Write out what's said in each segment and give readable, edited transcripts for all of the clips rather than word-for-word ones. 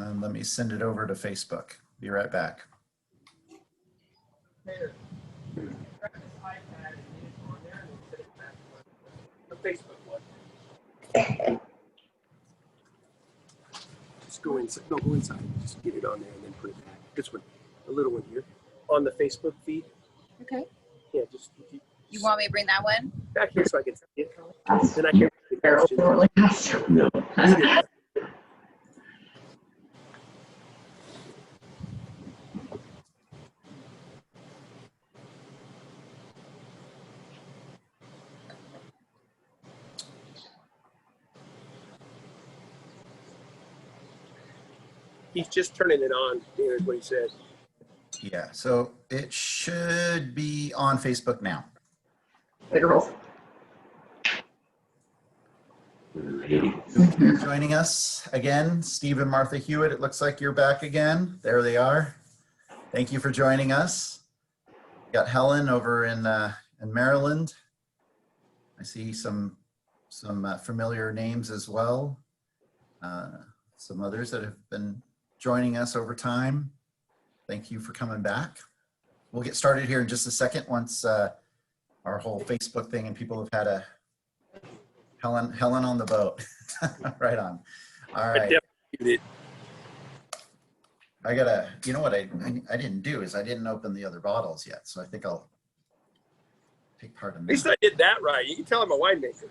And let me send it over to Facebook. Be right back. Facebook one. Just go inside. No, go inside. Just get it on there and then put it back. This one, the little one here, on the Facebook feed. Okay. Yeah, just. You want me to bring that one? Back here so I can see it. Then I can read the questions. No. He's just turning it on, is what he said. Yeah, so it should be on Facebook now. Joining us again, Steve and Martha Hewitt. It looks like you're back again. There they are. Thank you for joining us. We got Helen over in Maryland. I see some familiar names as well. Some others that have been joining us over time. Thank you for coming back. We'll get started here in just a second once our whole Facebook thing and people have had a Helen on the boat. Right on. All right. I gotta, you know what I didn't do is I didn't open the other bottles yet. So I think I'll take part in that. At least I did that right. You can tell I'm a winemaker.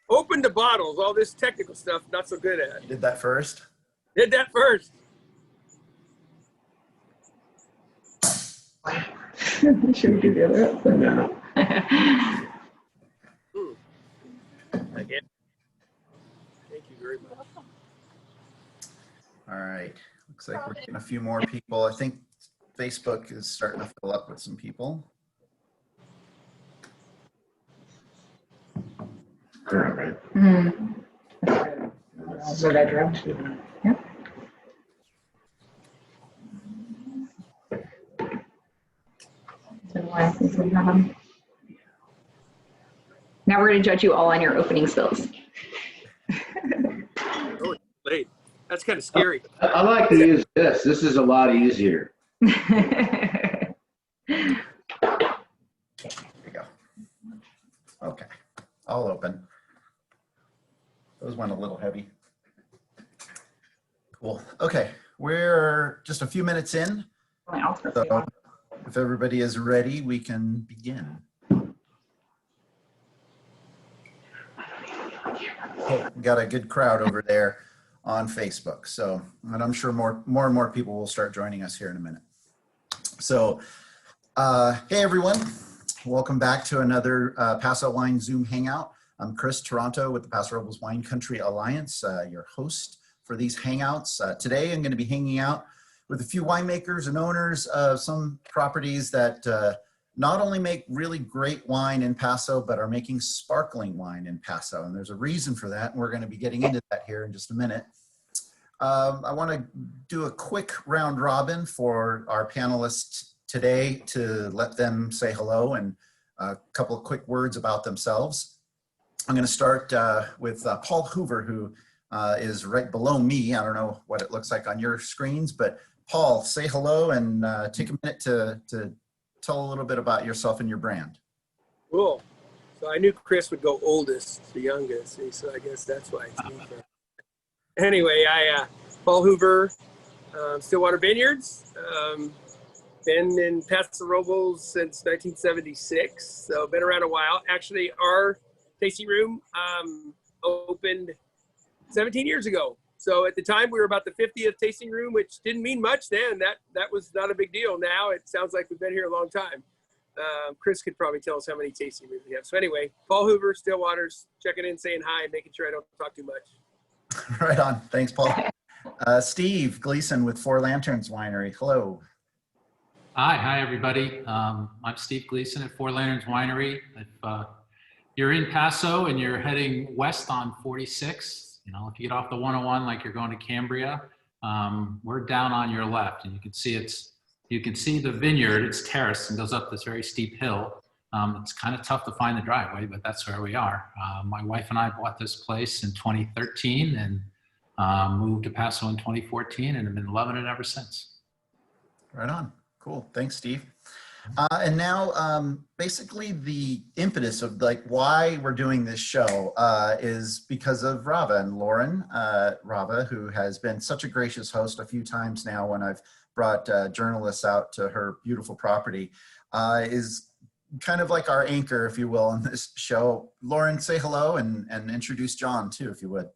Open the bottles, all this technical stuff, not so good at. You did that first? Did that first. Should we do the other upside down? Again. Thank you very much. All right. Looks like we're getting a few more people. I think Facebook is starting to fill up with some people. All right. What I dreamt. Yep. Now we're going to judge you all on your opening skills. Oh, late. That's kind of scary. I like to use this. This is a lot easier. There we go. Okay. All open. Those went a little heavy. Cool. Okay. We're just a few minutes in. So if everybody is ready, we can begin. Okay, we got a good crowd over there on Facebook. So, and I'm sure more and more people will start joining us here in a minute. So, hey everyone, welcome back to another Paso Wine Zoom Hangout. I'm Chris Toronto with the Paso Robles Wine Country Alliance, your host for these Hangouts. Today I'm going to be hanging out with a few winemakers and owners of some properties that not only make really great wine in Paso, but are making sparkling wine in Paso. And there's a reason for that. And we're going to be getting into that here in just a minute. I want to do a quick round robin for our panelists today to let them say hello and a couple of quick words about themselves. I'm going to start with Paul Hoover, who is right below me. I don't know what it looks like on your screens, but Paul, say hello and take a minute to tell a little bit about yourself and your brand. Cool. So I knew Chris would go oldest to youngest, so I guess that's why it's me. Anyway, Paul Hoover, Stillwater Vineyards. Been in Paso Robles since 1976, so been around a while. Actually, our tasting room opened 17 years ago. So at the time we were about the 50th tasting room, which didn't mean much then. That was not a big deal. Now it sounds like we've been here a long time. Chris could probably tell us how many tasting rooms we have. So anyway, Paul Hoover, Stillwaters, checking in, saying hi, making sure I don't talk too much. Right on. Thanks, Paul. Steve Gleason with Four Lanterns Winery. Hello. Hi, everybody. I'm Steve Gleason at Four Lanterns Winery. If you're in Paso and you're heading west on 46, you know, if you get off the 101 like you're going to Cambria, we're down on your left, and you can see the vineyard. It's terraced and goes up this very steep hill. It's kind of tough to find the driveway, but that's where we are. My wife and I bought this place in 2013, and Moved to Paso in 2014 and have been loving it ever since. Right on. Cool. Thanks, Steve. And now, basically, the impetus of like why we're doing this show is because of Rava and Lauren Rava, who has been such a gracious host a few times now when I've brought journalists out to her beautiful property, is kind of like our anchor, if you will, on this show. Lauren, say hello and introduce John too, if you would.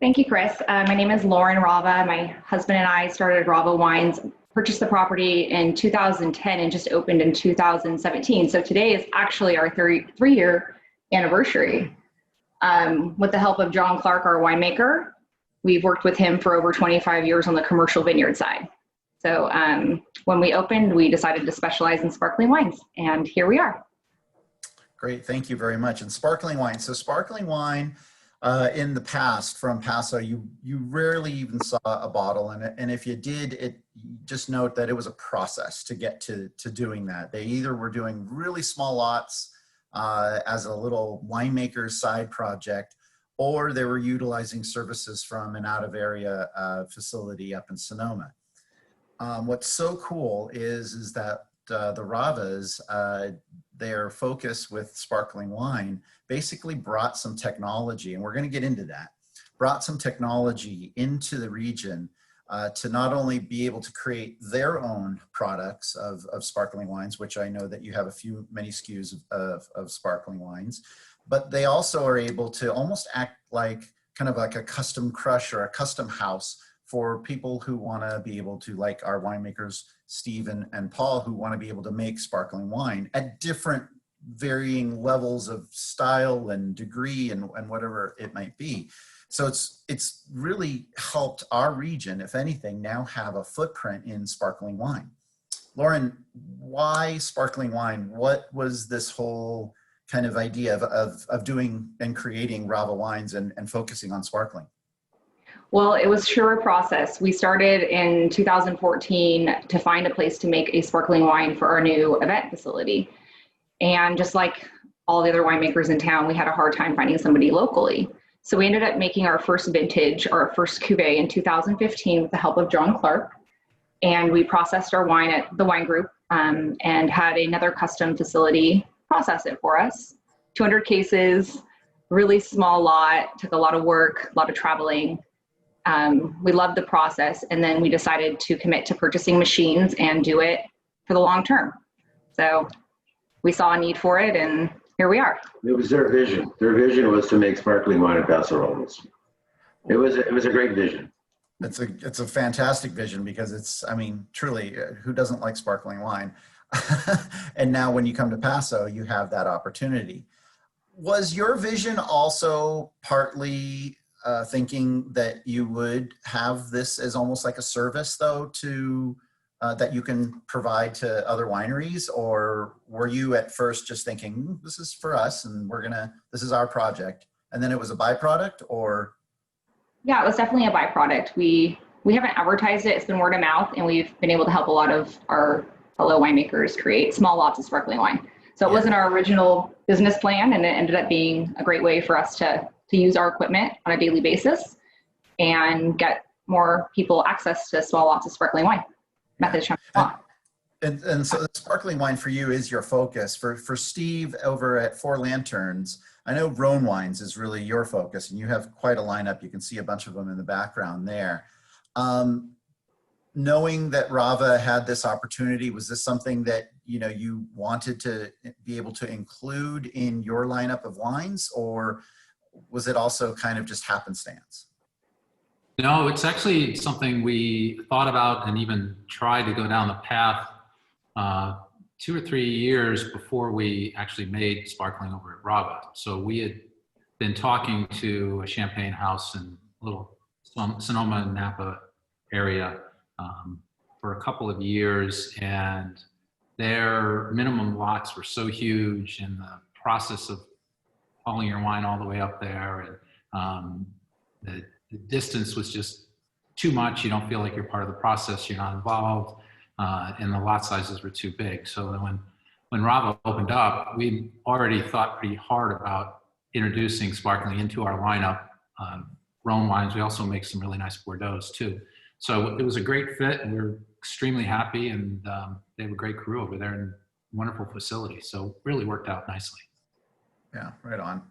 Thank you, Chris. My name is Lauren Rava. My husband and I started Rava Wines, purchased the property in 2010 and just opened in 2017. So today is actually our three-year anniversary. With the help of John Clark, our winemaker, we've worked with him for over 25 years on the commercial vineyard side. So when we opened, we decided to specialize in sparkling wines, and here we are. Great, thank you very much. And sparkling wine. So sparkling wine, in the past from Paso, you rarely even saw a bottle, and if you did, just note that it was a process to get to doing that. They either were doing really small lots as a little winemaker's side project, or they were utilizing services from an out-of-area facility up in Sonoma. What's so cool is that the Ravas, their focus with sparkling wine basically brought some technology, and we're going to get into that, brought some technology into the region to not only be able to create their own products of sparkling wines, which I know that you have many SKUs of sparkling wines, but they also are able to almost act like kind of like a custom crush or a custom house for people who want to be able to, like our winemakers, Steve and Paul, who want to be able to make sparkling wine at different varying levels of style and degree and whatever it might be. So it's really helped our region, if anything, now have a footprint in sparkling wine. Lauren, why sparkling wine? What was this whole kind of idea of doing and creating Rava wines and focusing on sparkling? Well, it was sure a process. We started in 2014 to find a place to make a sparkling wine for our new event facility. And just like all the other winemakers in town, we had a hard time finding somebody locally. So we ended up making our first vintage, our first cuvee in 2015 with the help of John Clark. And we processed our wine at the wine group and had another custom facility process it for us. 200 cases, really small lot, took a lot of work, a lot of traveling. We loved the process, and then we decided to commit to purchasing machines and do it for the long term. So we saw a need for it, and here we are. It was their vision. Their vision was to make sparkling wine in Paso Robles. It was a great vision. It's a fantastic vision because it's, I mean, truly, who doesn't like sparkling wine? And now when you come to Paso, you have that opportunity. Was your vision also partly thinking that you would have this as almost like a service, though, to that you can provide to other wineries? Or were you at first just thinking, this is for us and this is our project, and then it was a byproduct? Or Yeah, it was definitely a byproduct. We haven't advertised it. It's been word of mouth, and we've been able to help a lot of our fellow winemakers create small lots of sparkling wine. So it wasn't our original business plan, and it ended up being a great way for us to use our equipment on a daily basis and get more people access to small lots of sparkling wine. And so the sparkling wine for you is your focus. For Steve over at Four Lanterns, I know Rhone Wines is really your focus, and you have quite a lineup. You can see a bunch of them in the background there. Knowing that Rava had this opportunity, was this something that you wanted to be able to include in your lineup of wines, or was it also kind of just happenstance? No, it's actually something we thought about and even tried to go down the path 2 or 3 years before we actually made sparkling over at Rava. So we had been talking to a champagne house in little Sonoma and Napa area for a couple of years, and their minimum lots were so huge, and the process of hauling your wine all the way up there, and the distance was just too much. You don't feel like you're part of the process. You're not involved, and the lot sizes were too big. So when Rava opened up, we already thought pretty hard about introducing sparkling into our lineup Rhone wines. We also make some really nice Bordeaux's too. So it was a great fit, and we're extremely happy, and they have a great crew over there and wonderful facility. So really worked out nicely. Yeah, right on.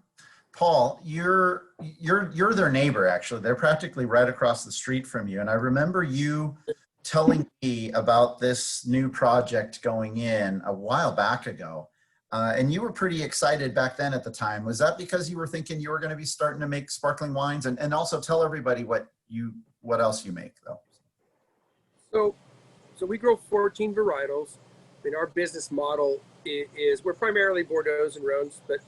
Paul, you're their neighbor, actually. They're practically right across the street from you. And I remember you telling me about this new project going in a while back ago. And you were pretty excited back then at the time. Was that because you were thinking you were going to be starting to make sparkling wines? And also tell everybody what else you make, though. So we grow 14 varietals. I mean, our business model is we're primarily Bordeaux's and Rhones, but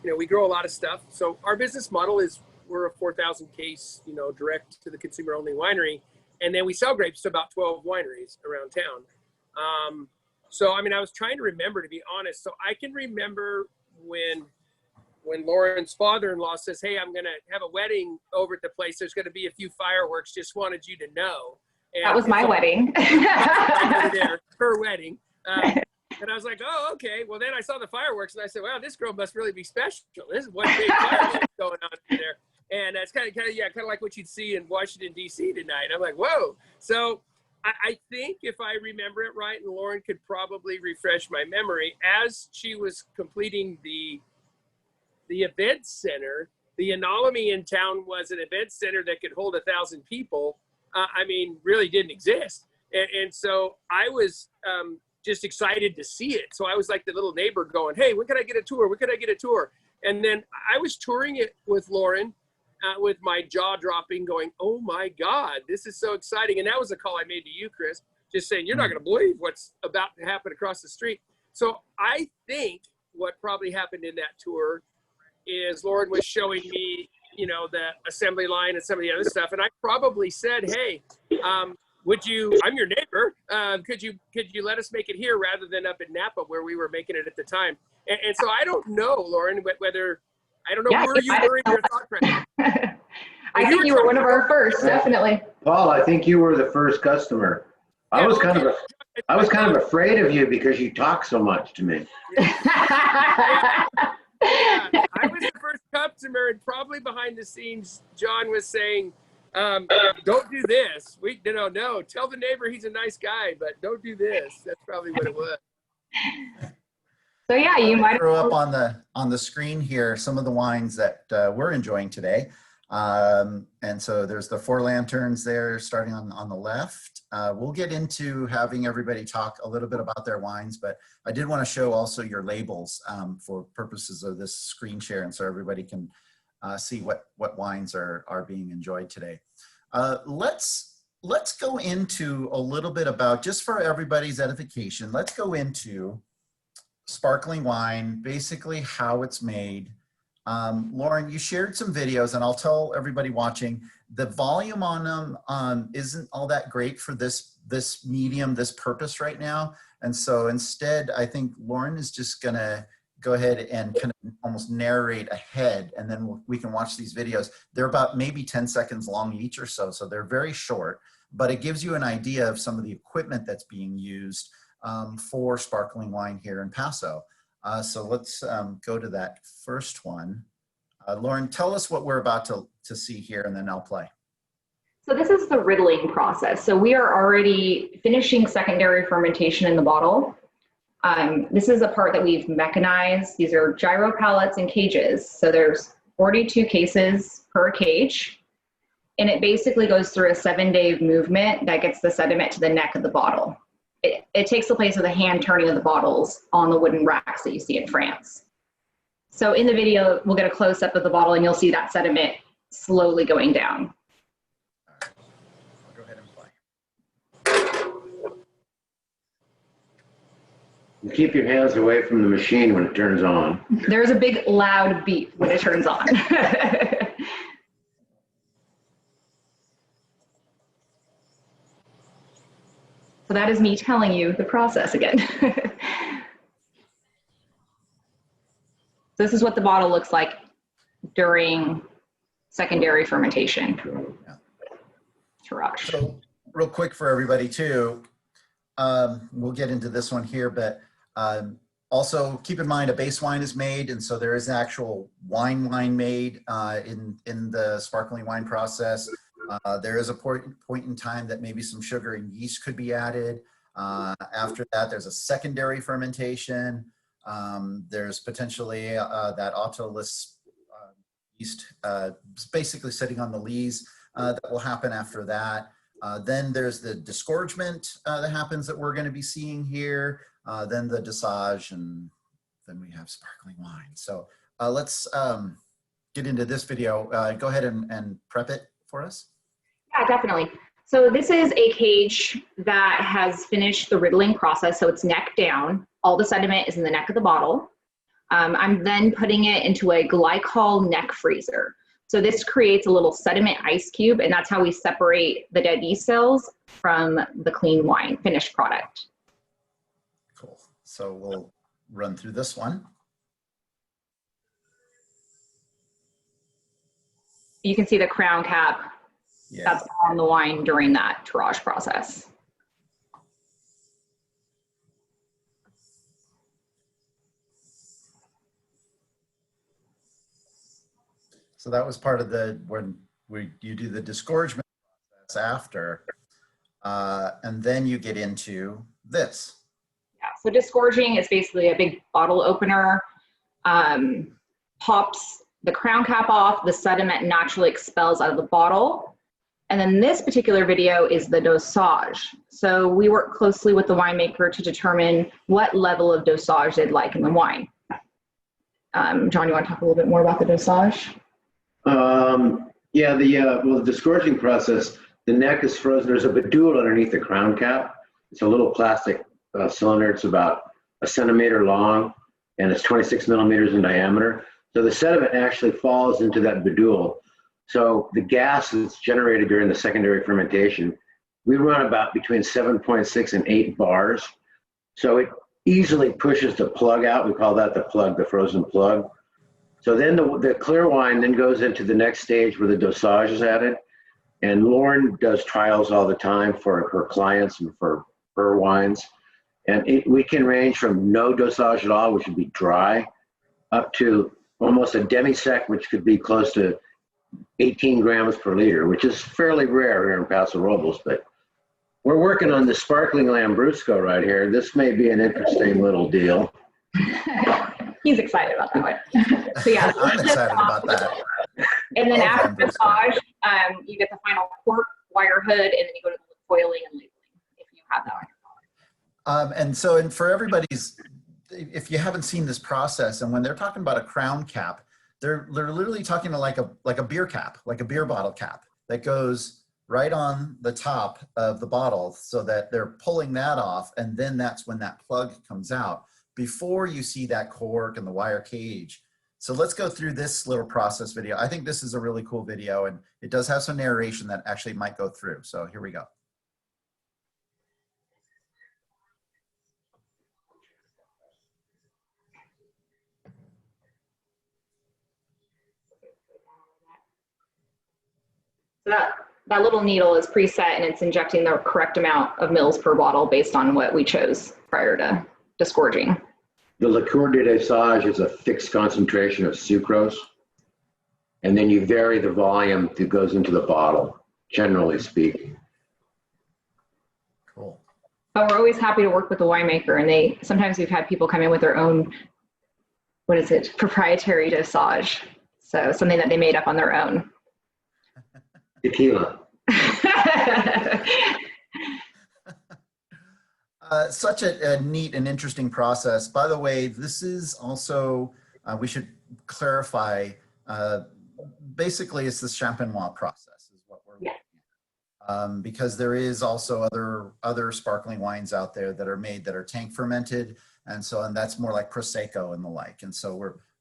you know, we grow a lot of stuff. So our business model is we're a 4,000 case, you know, direct to the consumer only winery. And then we sell grapes to about 12 wineries around town. So, I mean, I was trying to remember, to be honest. So I can remember when Lauren's father-in-law says, hey, I'm going to have a wedding over at the place. There's going to be a few fireworks. Just wanted you to know. And That was my wedding. Her wedding. And I was like, oh, okay. Well, then I saw the fireworks and I said, wow, this girl must really be special. This is one big fireworks going on there. And that's kind of like what you'd see in Washington, D.C. tonight. I'm like, whoa. So I think if I remember it right, and Lauren could probably refresh my memory, as she was completing the event center, the anomaly in town was an event center that could hold 1,000 people. I mean, really didn't exist. And so I was just excited to see it. So I was like the little neighbor going, hey, when can I get a tour? When can I get a tour? And then I was touring it with Lauren with my jaw dropping going, oh my God, this is so exciting. And that was a call I made to you, Chris, just saying, you're not going to believe what's about to happen across the street. So I think what probably happened in that tour is Lauren was showing me, you know, the assembly line and some of the other stuff. And I probably said, hey, I'm your neighbor. Could you let us make it here rather than up in Napa where we were making it at the time? And so I don't know, Lauren, whether, I don't know where you were in your thought process. I think you were one of our first, definitely. Paul, I think you were the first customer. I was kind of afraid of you because you talk so much to me. I was the first customer, and probably behind the scenes, John was saying, don't do this. No, tell the neighbor he's a nice guy, but don't do this. That's probably what it was. So yeah, you might throw up on the screen here some of the wines that we're enjoying today. And so there's the Four Lanterns there starting on the left. We'll get into having everybody talk a little bit about their wines, but I did want to show also your labels for purposes of this screen share, and so everybody can see what wines are being enjoyed today. Let's go into a little bit about, just for everybody's edification, let's go into sparkling wine, basically how it's made. Lauren, you shared some videos, and I'll tell everybody watching, the volume on them isn't all that great for this medium, this purpose right now. And so instead, I think Lauren is just gonna go ahead and kind of almost narrate ahead, and then we can watch these videos. They're about maybe 10 seconds long each or so, so they're very short, but it gives you an idea of some of the equipment that's being used for sparkling wine here in Paso. So let's go to that first one. Lauren, tell us what we're about to see here, and then I'll play. So this is the riddling process. So we are already finishing secondary fermentation in the bottle. This is a part that we've mechanized. These are gyro pallets and cages. So there's 42 cases per cage. And it basically goes through a 7-day movement that gets the sediment to the neck of the bottle. It takes the place of the hand turning of the bottles on the wooden racks that you see in France. So in the video, we'll get a close up of the bottle and you'll see that sediment slowly going down. I'll go ahead and play. You keep your hands away from the machine when it turns on. There's a big loud beep when it turns on. So that is me telling you the process again. This is what the bottle looks like during secondary fermentation. Yeah. So real quick for everybody too, we'll get into this one here, but Also, keep in mind a base wine is made, and so there is an actual wine made in the sparkling wine process. There is a point in time that maybe some sugar and yeast could be added. After that, there's a secondary fermentation. There's potentially that autolysous yeast basically sitting on the lees that will happen after that. Then there's the disgorgement that happens that we're going to be seeing here. Then the dosage, and then we have sparkling wine. So let's get into this video. Go ahead and prep it for us. Yeah, definitely. So this is a cage that has finished the riddling process. So it's neck down. All the sediment is in the neck of the bottle. I'm then putting it into a glycol neck freezer. So this creates a little sediment ice cube, and that's how we separate the dead yeast cells from the clean wine, finished product. Cool. So we'll run through this one. You can see the crown cap that's on the wine during that tirage process. So that was part of when you do the disgorgement process after, and then you get into this. Yeah, so disgorging is basically a big bottle opener, pops the crown cap off, the sediment naturally expels out of the bottle. And then this particular video is the dosage. So we work closely with the winemaker to determine what level of dosage they'd like in the wine. John, you want to talk a little bit more about the dosage? Yeah, the disgorging process, the neck is frozen. There's a bedule underneath the crown cap. It's a little plastic cylinder. It's about 1 centimeter long, and it's 26 millimeters in diameter. So the sediment actually falls into that bedule. So the gas that's generated during the secondary fermentation, we run about between 7.6 and 8 bars. So it easily pushes the plug out. We call that the plug, the frozen plug. So then the clear wine then goes into the next stage where the dosage is added. And Lauren does trials all the time for her clients and for her wines. And we can range from no dosage at all, which would be dry, up to almost a demi-sec, which could be close to 18 grams per liter, which is fairly rare here in Paso Robles. But we're working on the sparkling Lambrusco right here. This may be an interesting little deal. He's excited about that one. So yeah, I'm excited about that. And then Love after Lambrusco. dosage, you get the final cork, wire hood, and then you go to the foiling and labeling if you have that on your product. And for everybody's, if you haven't seen this process, and when they're talking about a crown cap, they're literally talking like a beer cap, like a beer bottle cap that goes right on the top of the bottle, so that they're pulling that off, and then that's when that plug comes out before you see that cork and the wire cage. So let's go through this little process video. I think this is a really cool video, and it does have some narration that actually might go through. So here we go. So that little needle is preset, and it's injecting the correct amount of mils per bottle based on what we chose prior to disgorging. The liqueur de dosage is a fixed concentration of sucrose, and then you vary the volume that goes into the bottle, generally speaking. Cool. But we're always happy to work with the winemaker, and sometimes we've had people come in with their own, proprietary dosage. So something that they made up on their own. Tequila. Such a neat and interesting process. By the way, this is also, we should clarify, basically it's the champenois process is what we're looking at. Because there is also other sparkling wines out there that are made that are tank fermented, and that's more like Prosecco and the like. And so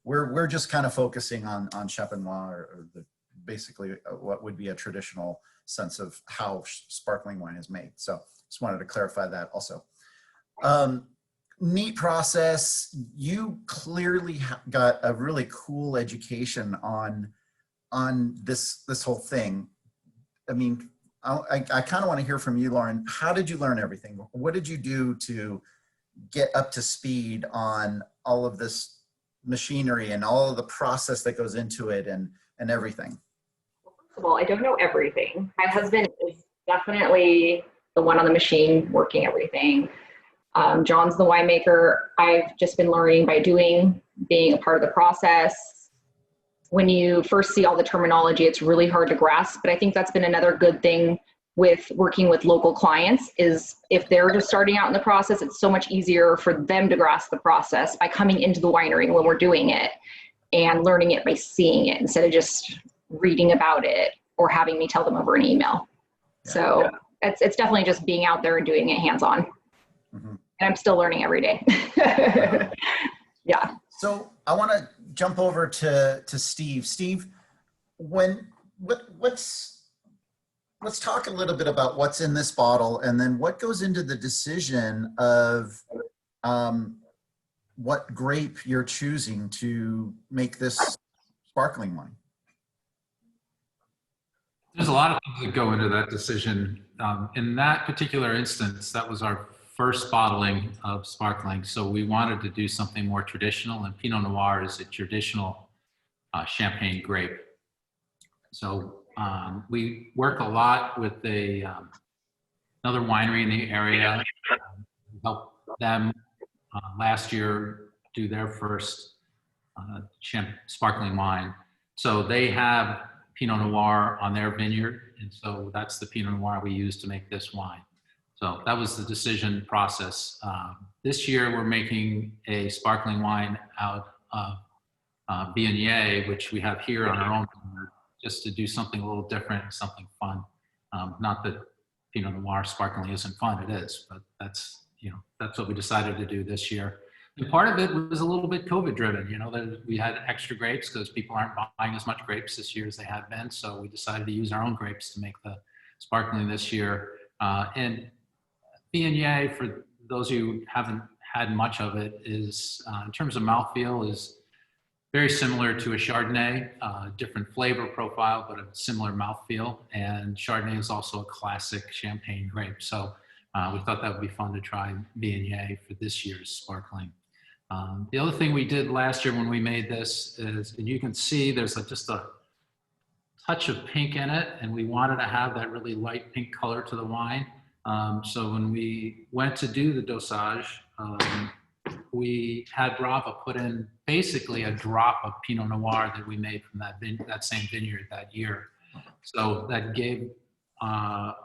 we're just kind of focusing on champenois, or basically what would be a traditional sense of how sparkling wine is made. So just wanted to clarify that also. Neat process. You clearly got a really cool education on this whole thing. I mean, I kind of want to hear from you, Lauren. How did you learn everything? What did you do to get up to speed on all of this machinery and all of the process that goes into it and everything? First of all, I don't know everything. My husband is definitely the one on the machine working everything. John's the winemaker. I've just been learning by doing, being a part of the process. When you first see all the terminology, it's really hard to grasp, but I think that's been another good thing with working with local clients is if they're just starting out in the process, it's so much easier for them to grasp the process by coming into the winery when we're doing it and learning it by seeing it instead of just reading about it or having me tell them over an email. So it's definitely just being out there and doing it hands-on. And I'm still learning every day. Yeah. So I want to jump over to Steve. Steve, let's talk a little bit about what's in this bottle and then what goes into the decision of what grape you're choosing to make this sparkling wine. There's a lot of things that go into that decision. In that particular instance, that was our first bottling of sparkling. So we wanted to do something more traditional, and Pinot Noir is a traditional champagne grape. So we work a lot with another winery in the area. Help them last year do their first sparkling wine. So they have Pinot Noir on their vineyard, and so that's the Pinot Noir we use to make this wine. So that was the decision process. This year we're making a sparkling wine out of Viognier, which we have here on our own, just to do something a little different, something fun. Not that Pinot Noir sparkling isn't fun, it is, but that's what we decided to do this year. And part of it was a little bit COVID driven, we had extra grapes because people aren't buying as much grapes this year as they had been. So we decided to use our own grapes to make the sparkling this year. And Viognier, for those of you who haven't had much of it, is in terms of mouthfeel is very similar to a Chardonnay, different flavor profile, but a similar mouthfeel. And Chardonnay is also a classic champagne grape. So we thought that would be fun to try Viognier for this year's sparkling. The other thing we did last year when we made this is, and you can see there's just a touch of pink in it, and we wanted to have that really light pink color to the wine. So when we went to do the dosage, we had Brava put in basically a drop of Pinot Noir that we made from that same vineyard that year. So that gave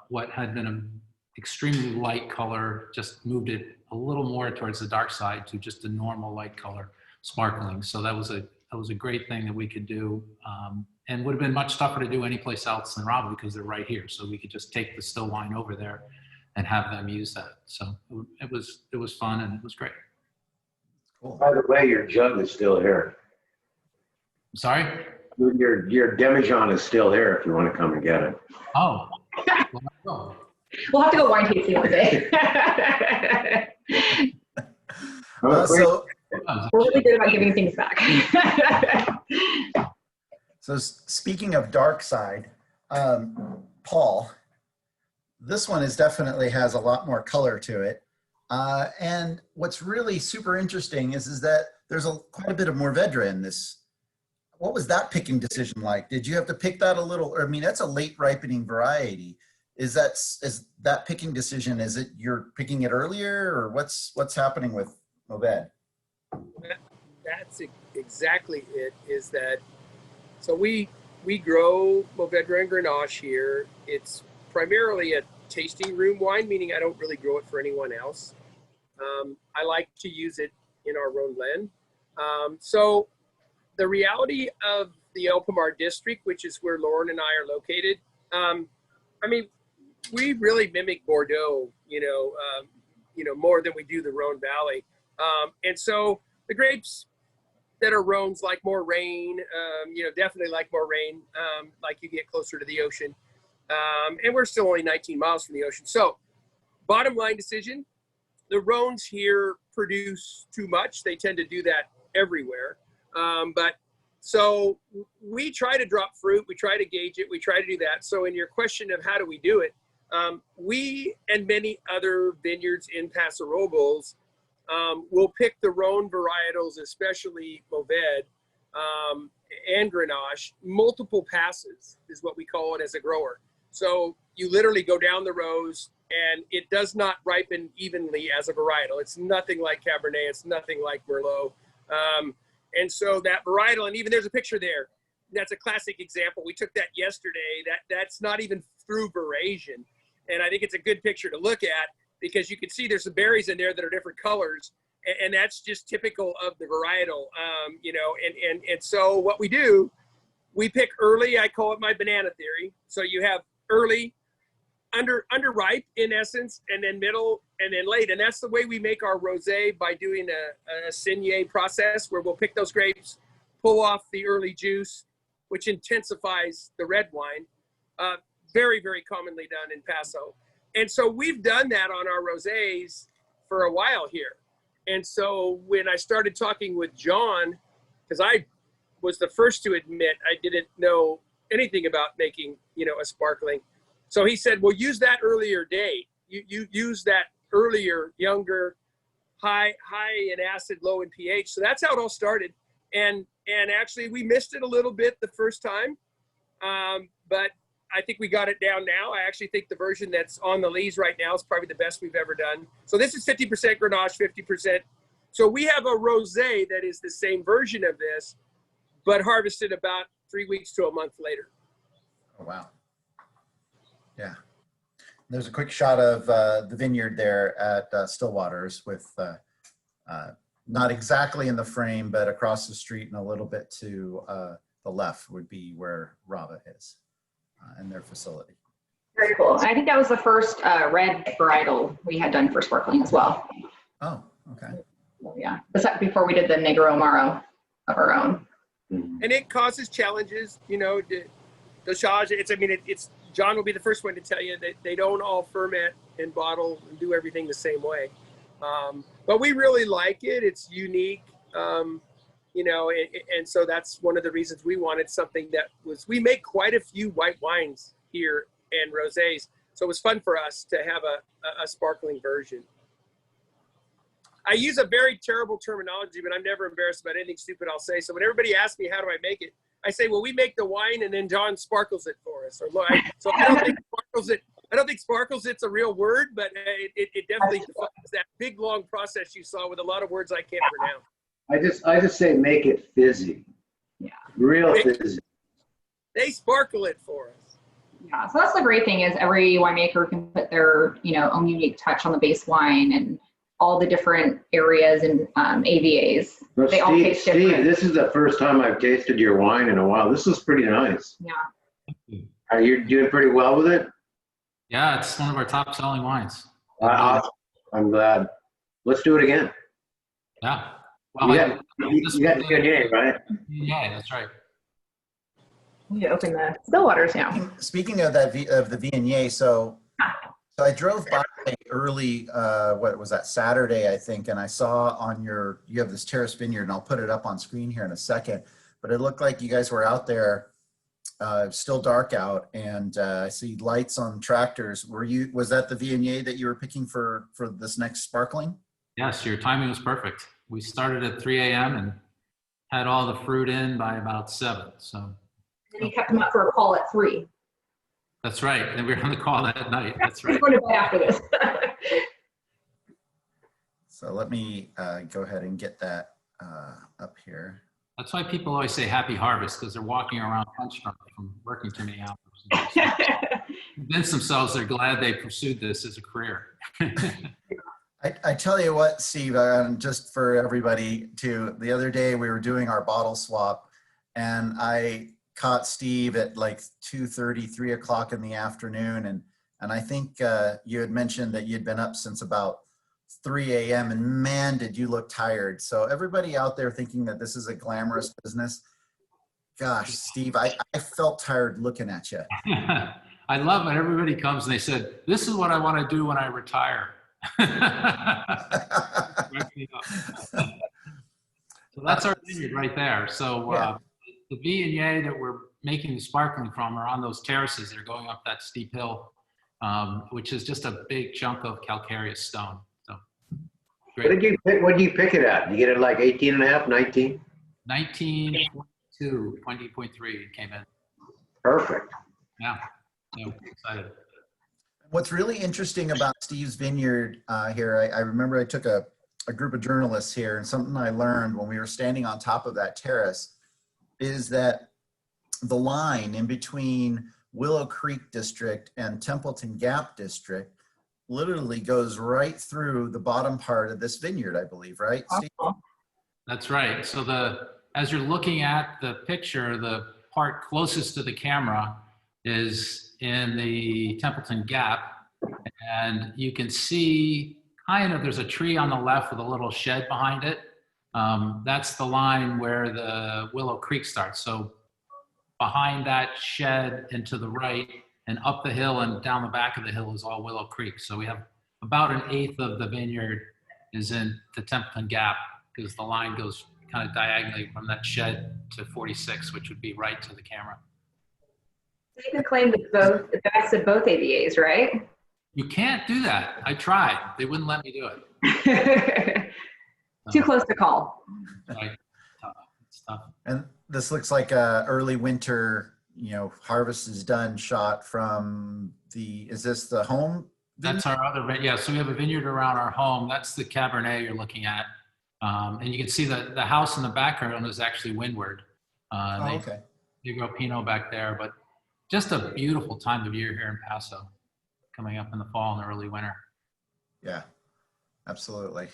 what had been an extremely light color, just moved it a little more towards the dark side to just a normal light color sparkling. So that was a great thing that we could do, and would have been much tougher to do anyplace else than Brava because they're right here. So we could just take the still wine over there and have them use that. So it was fun and it was great. Cool. By the way, your jug is still here. Sorry? Your demijohn is still here if you want to come and get it. Oh. Well, We'll have to go wine tasting one day. So We're really good about giving things back. So speaking of dark side, Paul, this one definitely has a lot more color to it. And what's really super interesting is that there's quite a bit of Mourvedre in this. What was that picking decision like? Did you have to pick that a little? I mean, that's a late ripening variety. Is that picking decision? Is it you're picking it earlier, or what's happening with Mourvedre? That's exactly it. Is that so? We grow Mourvedre and Grenache here. It's primarily a tasting room wine, meaning I don't really grow it for anyone else. I like to use it in our own blend. So the reality of the El Pomar district, which is where Lauren and I are located, I mean, we really mimic Bordeaux, more than we do the Rhone Valley. And so the grapes that are Rhones like more rain, definitely like more rain, like you get closer to the ocean. And we're still only 19 miles from the ocean. So bottom line decision, the Rhones here produce too much. They tend to do that everywhere. But so we try to drop fruit. We try to gauge it. We try to do that. So in your question of how do we do it, we and many other vineyards in Paso Robles we'll pick the Rhone varietals, especially Mourvèdre, and Grenache, multiple passes is what we call it as a grower. So you literally go down the rows, and it does not ripen evenly as a varietal. It's nothing like Cabernet. It's nothing like Merlot. And so that varietal, and even there's a picture there. That's a classic example. We took that yesterday. That's not even through veraison. And I think it's a good picture to look at because you can see there's some berries in there that are different colors. And that's just typical of the varietal, you know, and so what we do, we pick early. I call it my banana theory. So you have early, underripe in essence, and then middle, and then late. And that's the way we make our rosé, by doing a saignée process where we'll pick those grapes, pull off the early juice, which intensifies the red wine. Very, very commonly done in Paso. And so we've done that on our rosés for a while here. And so when I started talking with John, because I was the first to admit I didn't know anything about making, you know, a sparkling. So he said, well, use that earlier date. You use that earlier, younger, high in acid, low in pH. So that's how it all started. And actually we missed it a little bit the first time. But I think we got it down now. I actually think the version that's on the lees right now is probably the best we've ever done. So this is 50% Grenache, 50%. So we have a rosé that is the same version of this, but harvested about 3 weeks to a month later. Oh, wow. Yeah. There's a quick shot of the vineyard there at Stillwater's with not exactly in the frame, but across the street and a little bit to the left would be where Rava is. In their facility. Very cool. I think that was the first red varietal we had done for sparkling as well. Oh, okay. So, yeah, before we did the Negro Morrow of our own. And it causes challenges, you know, dosage. It's John will be the first one to tell you that they don't all ferment and bottle and do everything the same way. But we really like it. It's unique. You know, and so that's one of the reasons we wanted something that was, we make quite a few white wines here and rosés. So it was fun for us to have a sparkling version. I use a very terrible terminology, but I'm never embarrassed about anything stupid I'll say. So when everybody asks me, how do I make it? I say, well, we make the wine and then John sparkles it for us. So I don't think sparkles it. I don't think sparkles it's a real word, but it definitely defines that big, long process you saw with a lot of words I can't pronounce. I just say make it fizzy. Yeah. Real fizzy. They sparkle it for us. Yeah. So that's the great thing is every winemaker can put their, you know, own unique touch on the base wine and all the different areas and AVAs. Well, They all taste different. Steve, this is the first time I've tasted your wine in a while. This is pretty nice. Yeah. Are you doing pretty well with it? Yeah, it's one of our top selling wines. I'm glad. Let's do it again. Yeah. Well, You got the Viognier, right? Yeah, that's right. We need to open the Stillwaters now. Speaking of that, of the Viognier, so I drove by early, what was that, Saturday, I think, and I saw on you have this terrace vineyard, and I'll put it up on screen here in a second, but it looked like you guys were out there, still dark out, and I see lights on tractors. Was that the Viognier that you were picking for this next sparkling? Yes, your timing was perfect. We started at 3 a.m. and had all the fruit in by about 7. So. And you kept them up for a call at 3. That's right. And we were on the call that night. That's right. We're going to bed after this. So let me go ahead and get that up here. That's why people always say happy harvest, because they're walking around punch drunk from working too many hours. Convince themselves they're glad they pursued this as a career. I tell you what, Steve, just for everybody too, the other day we were doing our bottle swap and I caught Steve at like 2:30, 3 o'clock in the afternoon. And I think you had mentioned that you'd been up since about 3 a.m. and man, did you look tired. So everybody out there thinking that this is a glamorous business, gosh, Steve, I felt tired looking at you. I love when everybody comes and they said, this is what I want to do when I retire. So that's our vineyard right there. So the Viognier that we're making the sparkling from are on those terraces that are going up that steep hill, which is just a big chunk of calcareous stone. So What Great. did you pick it at? You get it like 18 and a half, 19? 19.2, 20.3 came in. Perfect. Yeah, so excited. What's really interesting about Steve's Vineyard here, I remember I took a group of journalists here, and something I learned when we were standing on top of that terrace is that the line in between Willow Creek District and Templeton Gap District literally goes right through the bottom part of this vineyard, I believe, right, Steve? That's right. So as you're looking at the picture, the part closest to the camera is in the Templeton Gap, and you can see there's a tree on the left with a little shed behind it. That's the line where the Willow Creek starts. So behind that shed and to the right and up the hill and down the back of the hill is all Willow Creek. So we have about 1/8 of the vineyard is in the Templeton Gap, because the line goes kind of diagonally from that shed to 46, which would be right to the camera. So you can claim the best of both AVAs, right? You can't do that. I tried. They wouldn't let me do it. Too close to call. Like, it's tough. And this looks like a early winter, harvest is done shot from is this the home? That's our other, yeah, so we have a vineyard around our home. That's the Cabernet you're looking at. And you can see the house in the background is actually windward. Okay. They grow Pinot back there, but just a beautiful time of year here in Paso, coming up in the fall and early winter. Yeah, absolutely.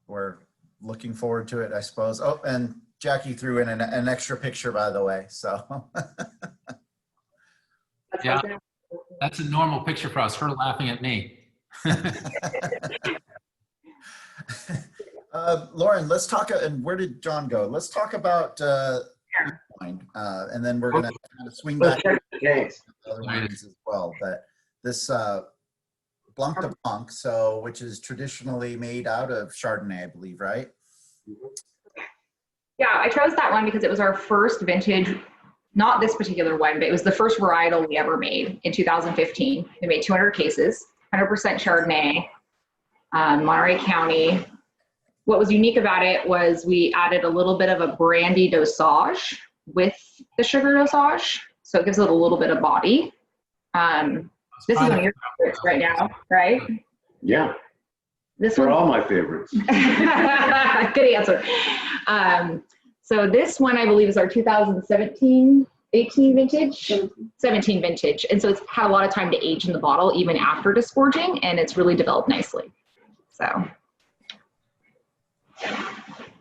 We're looking forward to it, I suppose. Oh, and Jackie threw in an extra picture, by the way, so. Yeah, that's a normal picture for us, her laughing at me. Lauren, let's talk, and where did John go? Let's talk about wine, and then we're going to kind of swing back to other wines as well. But this Blanc de Blanc, which is traditionally made out of Chardonnay, I believe, right? Yeah, I chose that one because it was our first vintage, not this particular one, but it was the first varietal we ever made in 2015. We made 200 cases, 100% Chardonnay, Monterey County. What was unique about it was we added a little bit of a brandy dosage with the sugar dosage, so it gives it a little bit of body. This is one of your favorites right now, right? Yeah. This They're one, all my favorites. good answer. So this one, I believe, is our 2017, 18 vintage, 17 vintage. And so it's had a lot of time to age in the bottle, even after disgorging, and it's really developed nicely. So.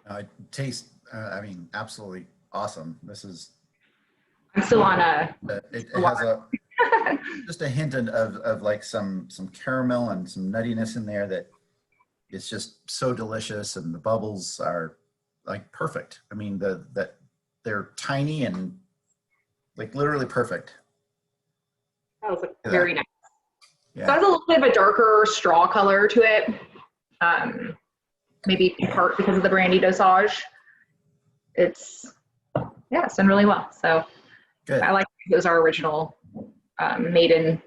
It tastes, absolutely awesome. This is. I'm still on it has just a hint of like some caramel and some nuttiness in there that it's just so delicious, and the bubbles are like perfect. I mean, they're tiny and like literally perfect. That was very nice. Yeah. So it has a little bit of a darker straw color to it. Maybe in part because of the brandy dosage. It's done really well. So Good. I like it was our original maiden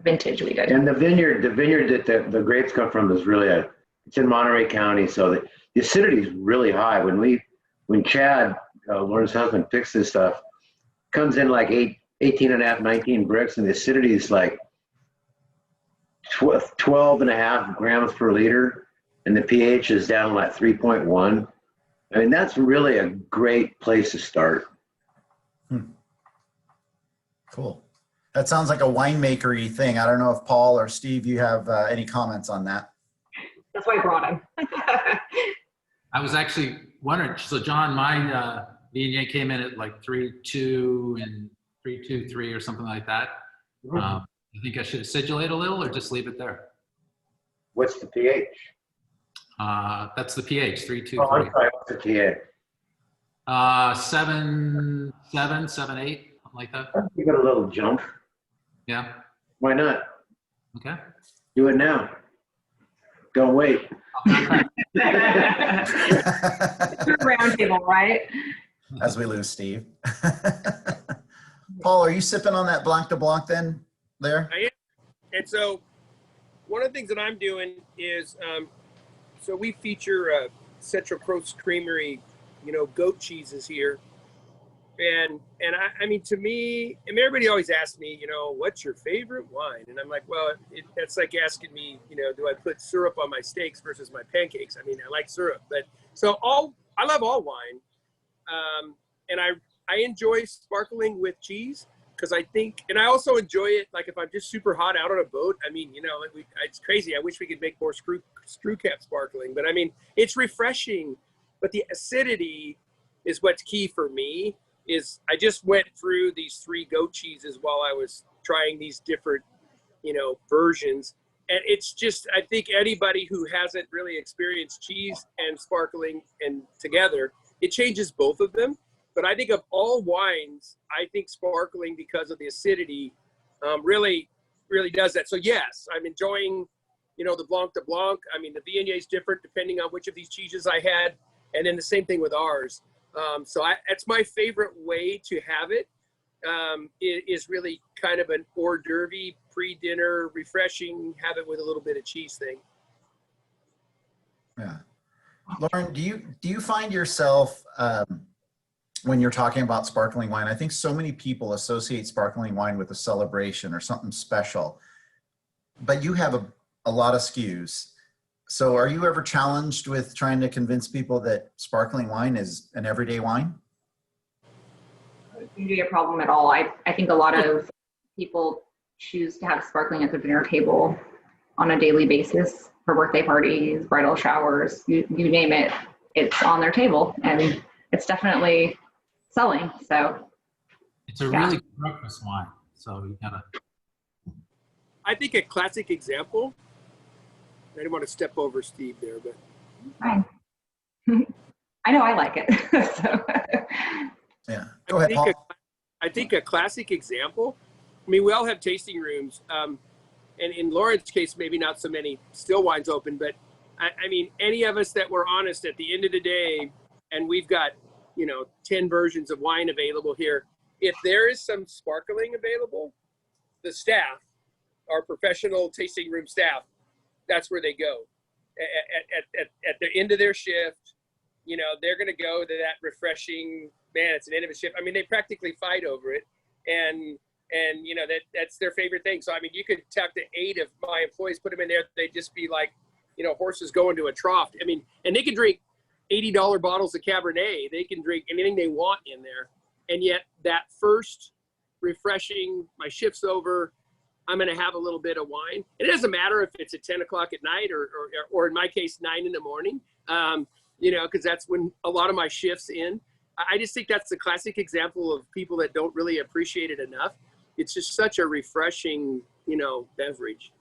vintage we did. And the vineyard that the grapes come from is really it's in Monterey County, so the acidity is really high. When Chad, Lauren's husband, picks this stuff, comes in like 18 and a half, 19 bricks, and the acidity is like 12 and a half grams per liter, and the pH is down like 3.1. I mean, that's really a great place to start. Cool. That sounds like a winemakery thing. I don't know if Paul or Steve, you have any comments on that. That's why I brought him. I was actually wondering, so John, mine Viognier came in at like 3.2 and 3.23 or something like that. You think I should acidulate a little or just leave it there? What's the pH? That's the pH, 3.23. Oh, I'm sorry, what's the pH? 7.7, 7.8, something like that. You got a little jump. Yeah. Why not? Okay. Do it now. Don't wait. Round table, right? As we lose Steve. Paul, are you sipping on that Blanc de Blanc then there? I am. And so one of the things that I'm doing is so we feature Central Coast Creamery, goat cheeses here. And I mean, to me, I mean, everybody always asks me, what's your favorite wine? And I'm like, well, that's like asking me, do I put syrup on my steaks versus my pancakes? I mean, I like syrup, but I love all wine. And I enjoy sparkling with cheese because I think, and I also enjoy it, like if I'm just super hot out on a boat, I mean, it's crazy. I wish we could make more screw cap sparkling, but I mean, it's refreshing, but the acidity is what's key for me. I just went through these 3 goat cheeses while I was trying these different, versions. And it's just, I think anybody who hasn't really experienced cheese and sparkling and together, it changes both of them. But I think of all wines, I think sparkling, because of the acidity, really, really does that. So yes, I'm enjoying, the Blanc de Blanc. I mean, the Viognier is different depending on which of these cheeses I had. And then the same thing with ours. So that's my favorite way to have it. It is really kind of an hors d'oeuvre, pre-dinner, refreshing, have it with a little bit of cheese thing. Yeah. Lauren, do you find yourself, when you're talking about sparkling wine, I think so many people associate sparkling wine with a celebration or something special, but you have a lot of SKUs. So are you ever challenged with trying to convince people that sparkling wine is an everyday wine? It shouldn't be a problem at all. I think a lot of people choose to have sparkling at their dinner table on a daily basis for birthday parties, bridal showers, you name it, it's on their table, and it's definitely selling. So It's a really good breakfast wine. So you gotta. I think a classic example, I didn't want to step over Steve there, but. fine. I know I like it. So. Yeah, go ahead, Paul. I think a classic example, I mean, we all have tasting rooms. And in Lauren's case, maybe not so many still wines open, but I mean, any of us that were honest at the end of the day, and we've got, 10 versions of wine available here. If there is some sparkling available, the staff, our professional tasting room staff, that's where they go. At the end of their shift, they're going to go to that refreshing, man, it's an end of a shift. I mean, they practically fight over it. And that's their favorite thing. So, I mean, you could talk to 8 of my employees, put them in there. They'd just be like, horses going to a trough. I mean, and they can drink $80 bottles of Cabernet. They can drink anything they want in there. And yet that first refreshing, my shift's over, I'm going to have a little bit of wine. And it doesn't matter if it's at 10 o'clock at night or in my case, 9 in the morning, because that's when a lot of my shifts end. I just think that's the classic example of people that don't really appreciate it enough. It's just such a refreshing, beverage.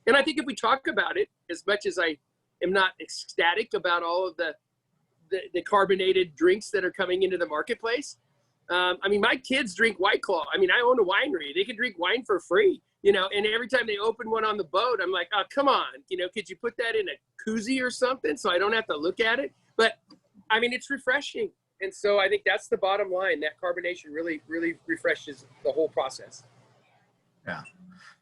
And I think if we talk about it, as much as I am not ecstatic about all of the carbonated drinks that are coming into the marketplace, I mean, my kids drink White Claw. I mean, I own a winery. They can drink wine for free, and every time they open one on the boat, I'm like, oh, come on, could you put that in a koozie or something so I don't have to look at it? But, I mean, it's refreshing. And so I think that's the bottom line. That carbonation really, really refreshes the whole process. Yeah.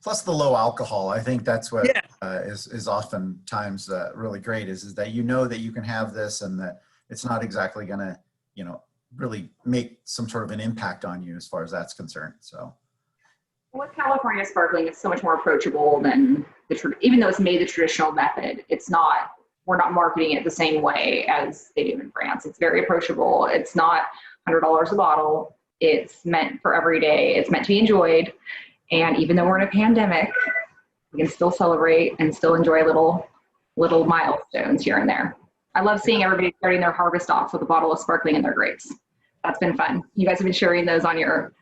Plus the low alcohol. I think that's what Yeah. is oftentimes really great is that that you can have this and that it's not exactly going to, really make some sort of an impact on you as far as that's concerned. So. With California sparkling, it's so much more approachable than even though it's made the traditional method, we're not marketing it the same way as they do in France. It's very approachable. It's not $100 a bottle. It's meant for every day. It's meant to be enjoyed. And even though we're in a pandemic, we can still celebrate and still enjoy little milestones here and there. I love seeing everybody starting their harvest off with a bottle of sparkling in their grapes. That's been fun. You guys have been sharing those on your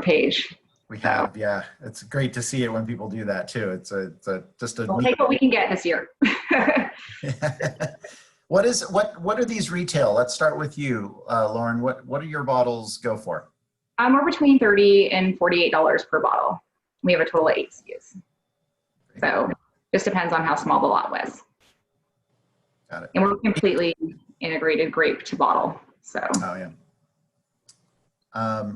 page. We have, yeah. It's great to see it when people do that too. We'll take what we can get this year. What are these retail? Let's start with you, Lauren. What do your bottles go for? We're between $30 and $48 per bottle. We have a total of 8 SKUs. So just depends on how small the lot was. Got it. And we're completely integrated grape to bottle. So. Oh yeah.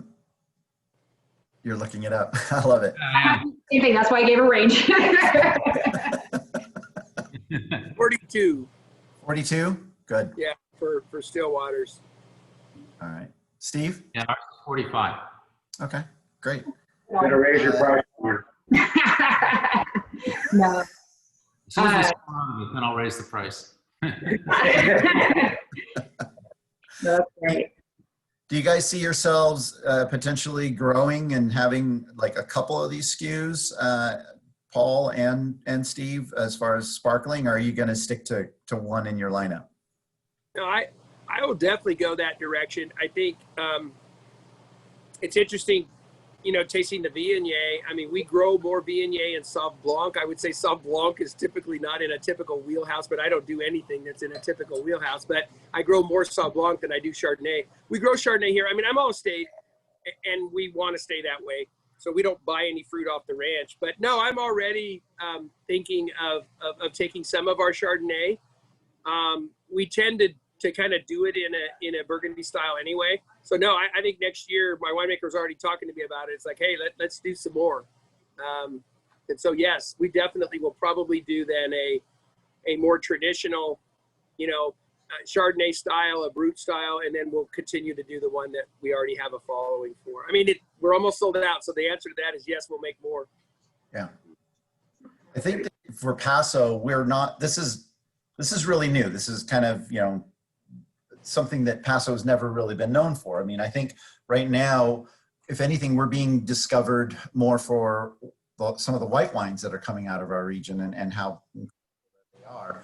You're looking it up. I love it. Same thing. That's why I gave a range. 42. 42? Good. Yeah, for still waters. All right. Steve? Yeah, ours is 45. Okay, great. Better raise your price more. No. As soon as we start on it, then I'll raise the price. That's great. Do you guys see yourselves potentially growing and having like a couple of these SKUs, Paul and Steve, as far as sparkling, or are you going to stick to one in your lineup? No, I will definitely go that direction. I think it's interesting, you know, tasting the Viognier. I mean, we grow more Viognier and Sauv Blanc. I would say Sauv Blanc is typically not in a typical wheelhouse, but I don't do anything that's in a typical wheelhouse. But I grow more Sauv Blanc than I do Chardonnay. We grow Chardonnay here. I mean, I'm all state, and we want to stay that way. So we don't buy any fruit off the ranch. But no, I'm already thinking of taking some of our Chardonnay. We tend to kind of do it in a Burgundy style anyway. So no, I think next year my winemaker's already talking to me about it. It's like, hey, let's do some more. And so yes, we definitely will probably do then a more traditional, you know, Chardonnay style, a Brut style, and then we'll continue to do the one that we already have a following for. I mean, we're almost sold out, so the answer to that is yes, we'll make more. Yeah, I think that for Paso, we're not. This is really new. This is kind of, you know, something that Paso has never really been known for. I mean, I think right now, if anything, we're being discovered more for some of the white wines that are coming out of our region and how they are.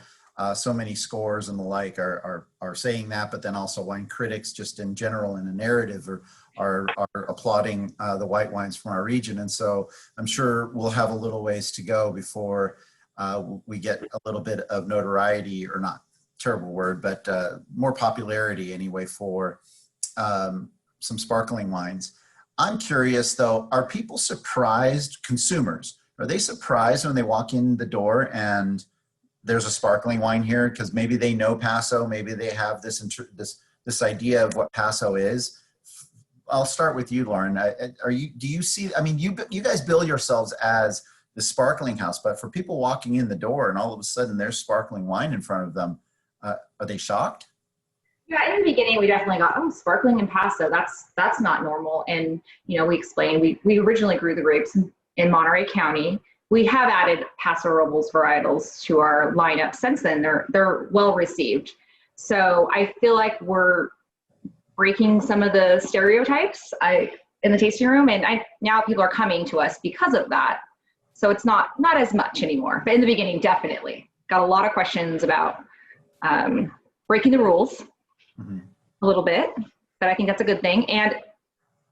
So many scores and the like are saying that, but then also wine critics just in general in a narrative are applauding the white wines from our region. And so I'm sure we'll have a little ways to go before we get a little bit of notoriety, or not terrible word, but more popularity anyway for some sparkling wines. I'm curious though, are people surprised, consumers, are they surprised when they walk in the door and there's a sparkling wine here? Because maybe they know Paso, maybe they have this idea of what Paso is. I'll start with you, Lauren. Do you see, I mean, you guys bill yourselves as the sparkling house, but for people walking in the door and all of a sudden there's sparkling wine in front of them, are they shocked? Yeah, in the beginning, we definitely got, oh, sparkling in Paso, that's not normal. And, you know, we explained, we originally grew the grapes in Monterey County. We have added Paso Robles varietals to our lineup since then. They're well received. So I feel like we're breaking some of the stereotypes in the tasting room, and now people are coming to us because of that. So it's not as much anymore. But in the beginning, definitely got a lot of questions about breaking the rules a little bit, but I think that's a good thing. And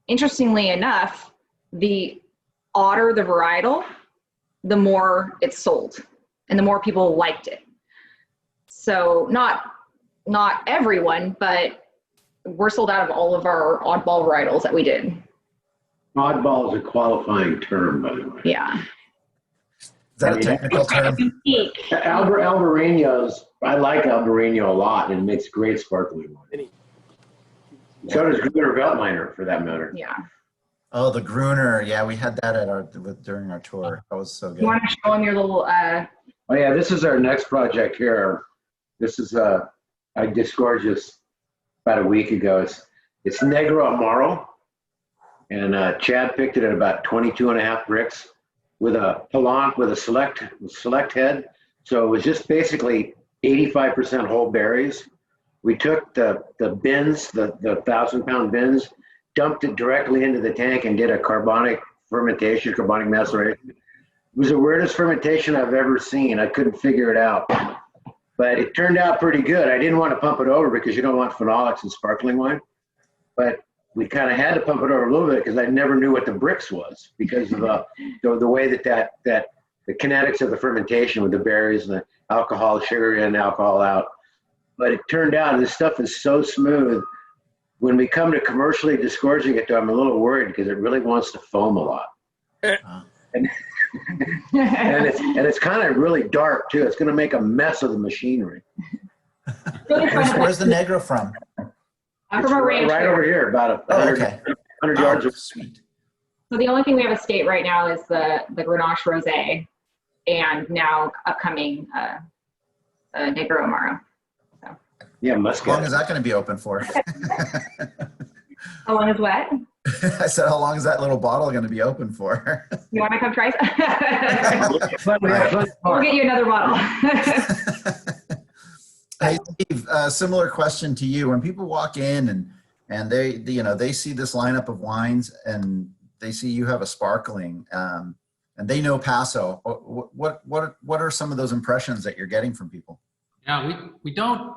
interestingly enough, the odder the varietal, the more it's sold and the more people liked it. So not everyone, but we're sold out of all of our oddball varietals that we did. Oddball is a qualifying term, by the way. Yeah. Is that a technical term? Albarino's, I like Albarino a lot, and it makes great sparkling wine. So does Gruner Veltliner, for that matter. Yeah. Oh, the Gruner. Yeah, we had that during our tour. That was so good. You want to show them your little Oh yeah, this is our next project here. This is I disgorged this about a week ago. It's Negro Morrow, and Chad picked it at about 22.5 bricks with a Palanque with a select head. So it was just basically 85% whole berries. We took the bins, the 1,000-pound bins, dumped it directly into the tank and did a carbonic maceration. It was the weirdest fermentation I've ever seen. I couldn't figure it out, but it turned out pretty good. I didn't want to pump it over because you don't want phenolics in sparkling wine, but we kind of had to pump it over a little bit because I never knew what the bricks was because of the way that the kinetics of the fermentation with the berries and the alcohol, sugar in, alcohol out. But it turned out this stuff is so smooth. When we come to commercially disgorging it, though, I'm a little worried because it really wants to foam a lot. And it's kind of really dark too. It's going to make a mess of the machinery. Where's the Negro from? I'm from a ranch. Right over here, about 100 yards. Sweet. So the only thing we have estate right now is the Grenache Rosé, and now upcoming Negro Morrow. Yeah, How long Muscat. is that going to be open for? How long is what? I said, how long is that little bottle going to be open for? You want to come try? We have fun. We'll get you another bottle. Hey, Steve, similar question to you. When people walk in and they see this lineup of wines and they see you have a sparkling, and they know Paso, what are some of those impressions that you're getting from people? Yeah, we don't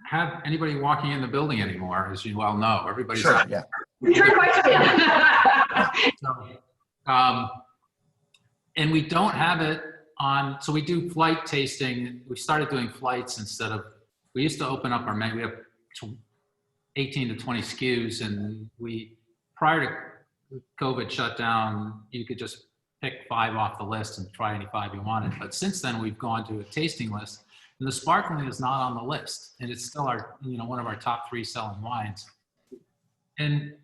have anybody walking in the building anymore, as you well know. Everybody's Sure, yeah. Trick question. And we don't have it on, so we do flight tasting. We started doing flights instead of, we used to open up our menu. We have 18 to 20 SKUs, and prior to COVID shutdown, you could just pick 5 off the list and try any 5 you wanted. But since then, we've gone to a tasting list, and the sparkling is not on the list, and it's still one of our top 3 selling wines. And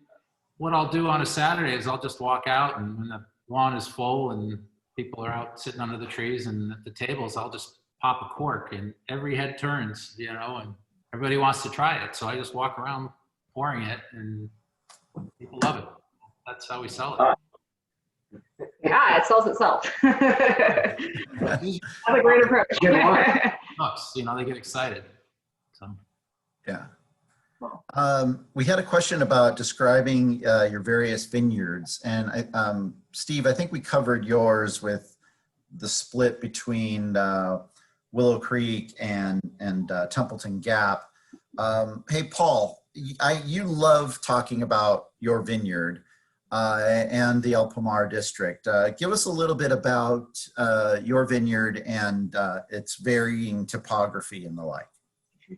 what I'll do on a Saturday is I'll just walk out, and when the lawn is full and people are out sitting under the trees and at the tables, I'll just pop a cork, and every head turns, and everybody wants to try it. So I just walk around pouring it, and people love it. That's how we sell it. Yeah, it sells itself. That's a great approach. Bucks, they get excited. So. Yeah. We had a question about describing your various vineyards, and Steve, I think we covered yours with the split between Willow Creek and Templeton Gap. Hey, Paul, you love talking about your vineyard and the El Pomar district. Give us a little bit about your vineyard and its varying topography and the like.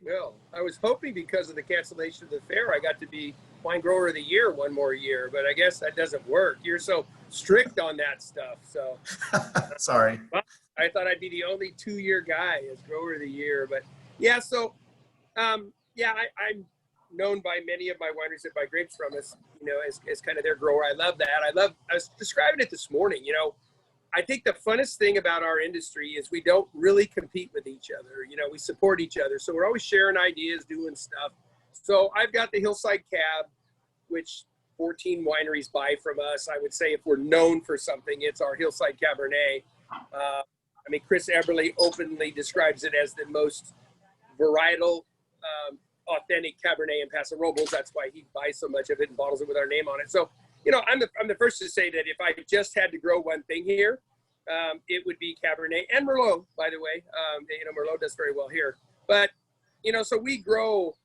Well, I was hoping because of the cancellation of the fair, I got to be Wine Grower of the Year one more year, but I guess that doesn't work. You're so strict on that stuff. So Sorry. I thought I'd be the only 2-year guy as Grower of the Year, but yeah. So, I'm known by many of my wineries that buy grapes from us, as kind of their grower. I love that. I was describing it this morning, I think the funnest thing about our industry is we don't really compete with each other. We support each other. So we're always sharing ideas, doing stuff. So I've got the Hillside Cab, which 14 wineries buy from us. I would say if we're known for something, it's our Hillside Cabernet. Chris Eberly openly describes it as the most varietal, authentic Cabernet in Paso Robles. That's why he buys so much of it and bottles it with our name on it. So, I'm the first to say that if I just had to grow one thing here, it would be Cabernet and Merlot, by the way. Merlot does very well here. But, so we grow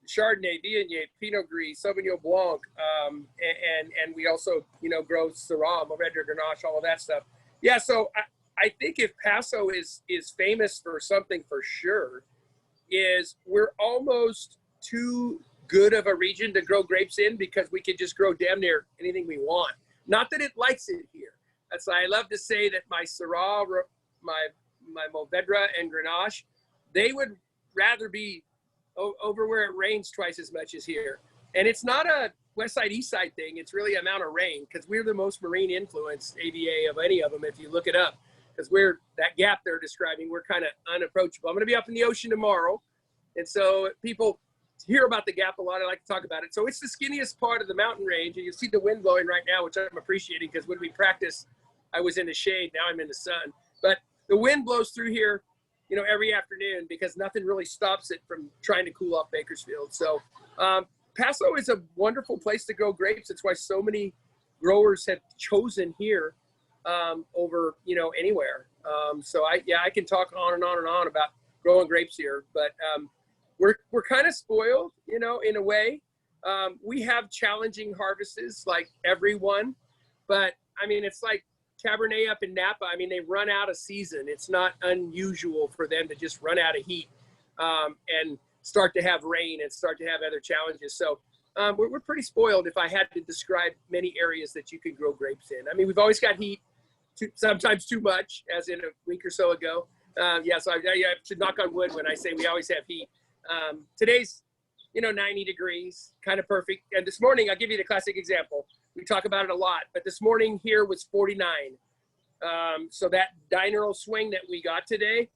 Chardonnay, Viognier, Pinot Gris, Sauvignon Blanc, and we also, grow Syrah, Mourvedre, Grenache, all of that stuff. Yeah, so I think if Paso is famous for something for sure, is we're almost too good of a region to grow grapes in because we could just grow damn near anything we want. Not that it likes it here. That's why I love to say that my Syrah, my Mourvedre and Grenache, they would rather be over where it rains twice as much as here. And it's not a west side, east side thing. It's really amount of rain because we're the most marine influenced AVA of any of them if you look it up. Because we're that gap they're describing, we're kind of unapproachable. I'm going to be up in the ocean tomorrow. And so people hear about the gap a lot. I like to talk about it. So it's the skinniest part of the mountain range. And you see the wind blowing right now, which I'm appreciating because when we practice, I was in the shade. Now I'm in the sun. But the wind blows through here, every afternoon because nothing really stops it from trying to cool off Bakersfield. So Paso is a wonderful place to grow grapes. It's why so many growers have chosen here over, anywhere. So I can talk on and on and on about growing grapes here, but we're kind of spoiled, in a way. We have challenging harvests like everyone, but it's like Cabernet up in Napa. They run out of season. It's not unusual for them to just run out of heat and start to have rain and start to have other challenges. So we're pretty spoiled if I had to describe many areas that you can grow grapes in. We've always got heat, sometimes too much, as in a week or so ago. So I should knock on wood when I say we always have heat. Today's, 90 degrees, kind of perfect. And this morning, I'll give you the classic example. We talk about it a lot, but this morning here was 49. So that diurnal swing that we got today,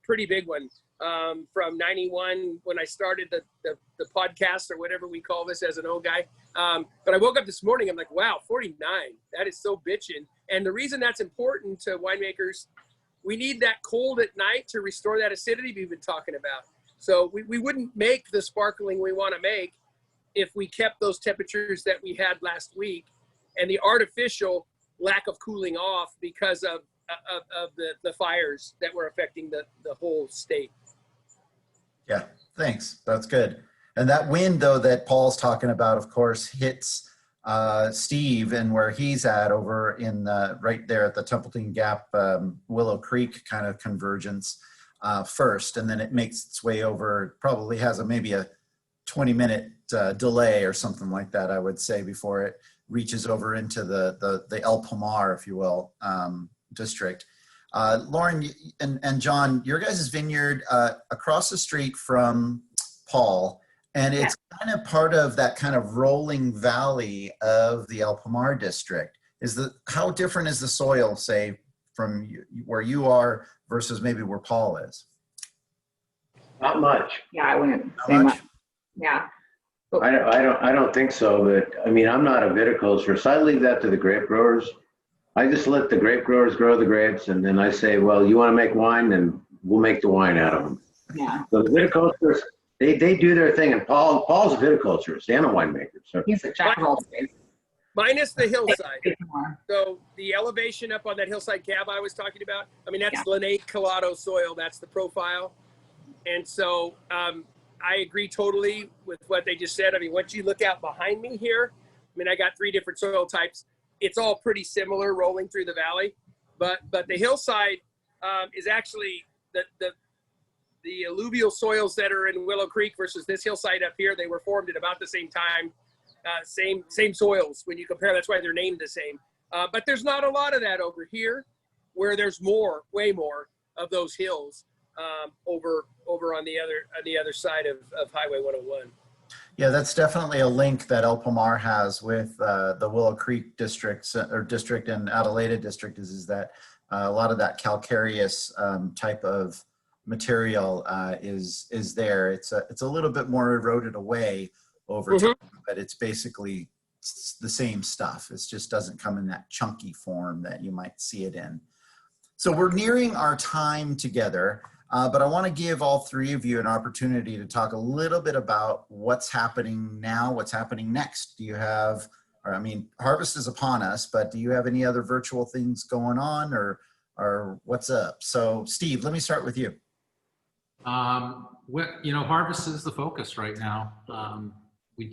pretty big one. from 91 when I started the podcast or whatever we call this as an old guy. But I woke up this morning, I'm like, wow, 49, that is so bitchin'. And the reason that's important to winemakers, we need that cold at night to restore that acidity we've been talking about. So we wouldn't make the sparkling we want to make if we kept those temperatures that we had last week and the artificial lack of cooling off because of the fires that were affecting the whole state. Yeah, thanks. That's good. And that wind, though, that Paul's talking about, of course, hits Steve and where he's at over in right there at the Templeton Gap, Willow Creek kind of convergence first, and then it makes its way over. Probably has maybe a 20-minute delay or something like that, I would say, before it reaches over into the El Pomar, if you will, district. Lauren and John, your guys' vineyard across the street from Paul, and it's kind of part of that kind of rolling valley of the El Pomar district. How different is the soil, say, from where you are versus maybe where Paul is? Not much. Yeah, I wouldn't Not say much? much. Yeah. I don't think so, but I mean, I'm not a viticulturist, so I leave that to the grape growers. I just let the grape growers grow the grapes, and then I say, well, you want to make wine, then we'll make the wine out of them. Yeah. So the viticulturists, they do their thing, and Paul's a viticulturist and a winemaker. So He's a jack of all trades. Minus the hillside. So the elevation up on that hillside cab I was talking about, I mean, that's Linate Collado soil. That's the profile. And so I agree totally with what they just said. I mean, once you look out behind me here, I mean, I got 3 different soil types. It's all pretty similar rolling through the valley. But the hillside is actually the alluvial soils that are in Willow Creek versus this hillside up here. They were formed at about the same time. Same soils when you compare. That's why they're named the same. But there's not a lot of that over here, where there's way more of those hills over on the other side of Highway 101. Yeah, that's definitely a link that El Pomar has with the Willow Creek district and Adelaida district is that a lot of that calcareous type of material is there. It's a little bit more eroded away over time, but it's basically the same stuff. It just doesn't come in that chunky form that you might see it in. So we're nearing our time together, but I want to give all 3 of you an opportunity to talk a little bit about what's happening now, what's happening next. Do you have, or I mean, harvest is upon us, but do you have any other virtual things going on or what's up? So Steve, let me start with you. Harvest is the focus right now. We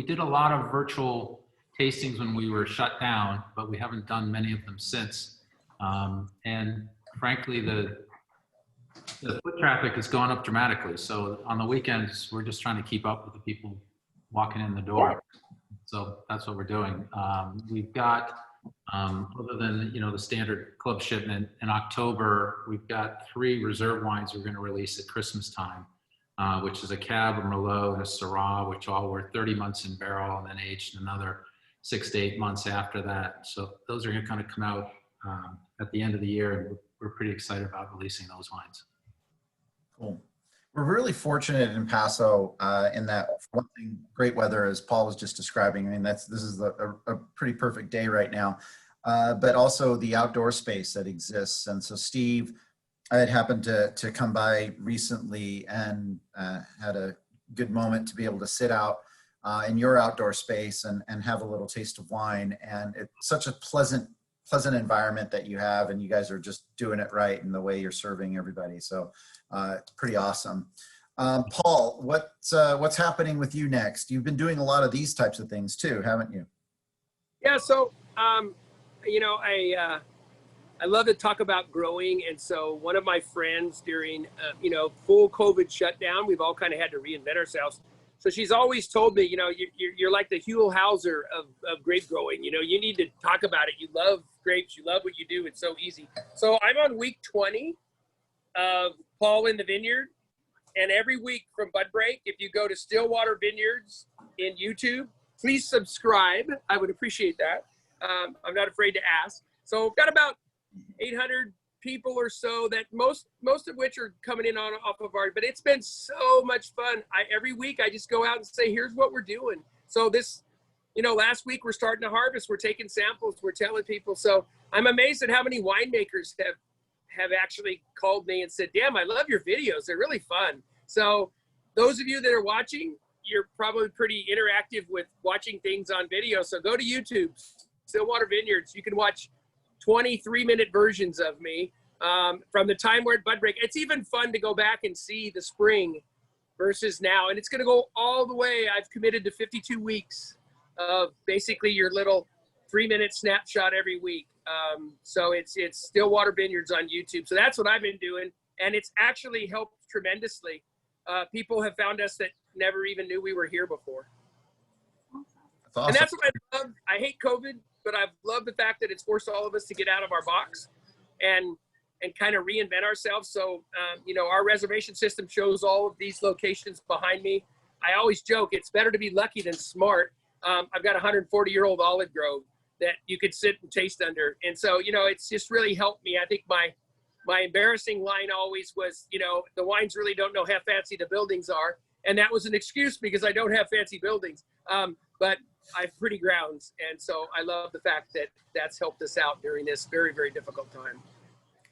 did a lot of virtual tastings when we were shut down, but we haven't done many of them since. And frankly, the foot traffic has gone up dramatically. So on the weekends, we're just trying to keep up with the people walking in the door. So that's what we're doing. We've got, other than, the standard club shipment in October, we've got 3 reserve wines we're going to release at Christmas time, which is a Cab, a Merlot, and a Syrah, which all were 30 months in barrel and then aged another 6 to 8 months after that. So those are going to kind of come out at the end of the year, and we're pretty excited about releasing those wines. Cool. We're really fortunate in Paso in that one thing, great weather, as Paul was just describing. I mean, this is a pretty perfect day right now, but also the outdoor space that exists. And so Steve, I had happened to come by recently and had a good moment to be able to sit out in your outdoor space and have a little taste of wine. And it's such a pleasant environment that you have, and you guys are just doing it right in the way you're serving everybody. So pretty awesome. Paul, what's happening with you next? You've been doing a lot of these types of things too, haven't you? Yeah. So, I love to talk about growing. And so one of my friends during, full COVID shutdown, we've all kind of had to reinvent ourselves. So she's always told me, you're like the Huell Hauser of grape growing. You need to talk about it. You love grapes. You love what you do. It's so easy. So I'm on week 20 of Paul in the Vineyard. And every week from Bud Break, if you go to Stillwater Vineyards in YouTube, please subscribe. I would appreciate that. I'm not afraid to ask. So I've got about 800 people or so that most of which are coming in on off of our, but it's been so much fun. Every week I just go out and say, here's what we're doing. So this, last week we're starting to harvest, we're taking samples, we're telling people. So I'm amazed at how many winemakers have actually called me and said, damn, I love your videos. They're really fun. So those of you that are watching, you're probably pretty interactive with watching things on video. So go to YouTube, Stillwater Vineyards. You can watch 23-minute versions of me from the time we're at bud break. It's even fun to go back and see the spring versus now. And it's going to go all the way. I've committed to 52 weeks of basically your little 3-minute snapshot every week. So it's Stillwater Vineyards on YouTube. So that's what I've been doing. And it's actually helped tremendously. People have found us that never even knew we were here before. That's awesome. And that's what I love. I hate COVID, but I've loved the fact that it's forced all of us to get out of our box and kind of reinvent ourselves. So, our reservation system shows all of these locations behind me. I always joke, it's better to be lucky than smart. I've got a 140-year-old olive grove that you could sit and taste under. And so, it's just really helped me. I think my embarrassing line always was, the wines really don't know how fancy the buildings are. And that was an excuse because I don't have fancy buildings. But I have pretty grounds. And so I love the fact that that's helped us out during this very, very difficult time.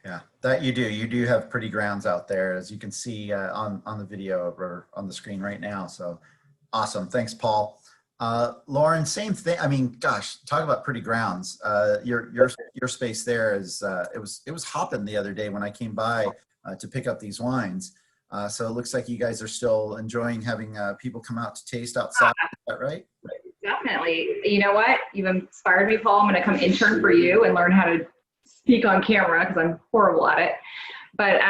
Yeah, that you do. You do have pretty grounds out there, as you can see on the video or on the screen right now. So awesome. Thanks, Paul. Lauren, same thing. I mean, gosh, talk about pretty grounds. Your space there is it was hopping the other day when I came by to pick up these wines. So it looks like you guys are still enjoying having people come out to taste outside. Is that right? Definitely. You know what? You've inspired me, Paul. I'm going to come intern for you and learn how to speak on camera because I'm horrible at it. But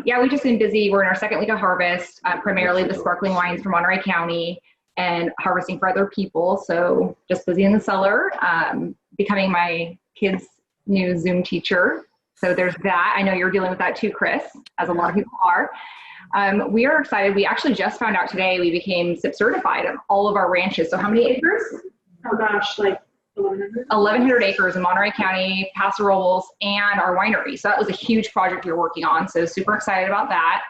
yeah, we've just been busy. We're in our second week of harvest, primarily the sparkling wines from Monterey County and harvesting for other people. So just busy in the cellar, becoming my kids' new Zoom teacher. So there's that. I know you're dealing with that too, Chris, as a lot of people are. We are excited. We actually just found out today we became SIP certified on all of our ranches. So how many acres? Oh gosh, like 1,100? 1,100 acres in Monterey County, Paso Robles, and our winery. So that was a huge project we were working on. So super excited about that.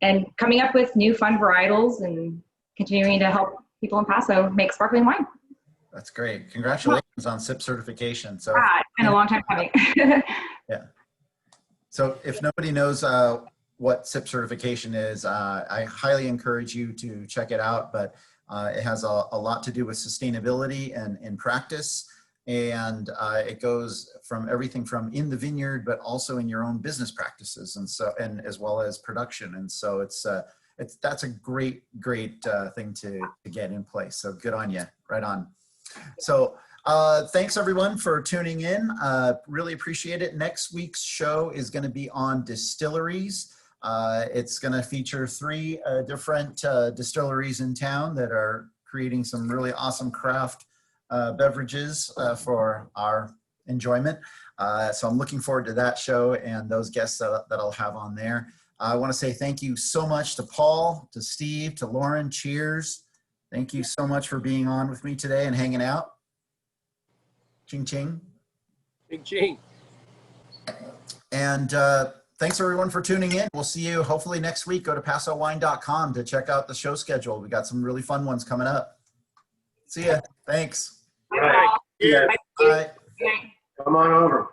And coming up with new fun varietals and continuing to help people in Paso make sparkling wine. That's great. Congratulations on SIP certification. So It's been a long time coming. yeah. So if nobody knows what SIP certification is, I highly encourage you to check it out, but it has a lot to do with sustainability and in practice. And it goes from everything from in the vineyard, but also in your own business practices. And as well as production. And so that's a great thing to get in place. So good on you, right on. So thanks everyone for tuning in. Really appreciate it. Next week's show is going to be on distilleries. It's going to feature 3 different distilleries in town that are creating some really awesome craft beverages for our enjoyment. So I'm looking forward to that show and those guests that I'll have on there. I want to say thank you so much to Paul, to Steve, to Lauren. Cheers. Thank you so much for being on with me today and hanging out. Ching ching. Ching ching. And thanks everyone for tuning in. We'll see you hopefully next week. Go to pasowine.com to check out the show schedule. We got some really fun ones coming up. See ya. Thanks. All right. Yeah. Bye. Come on over.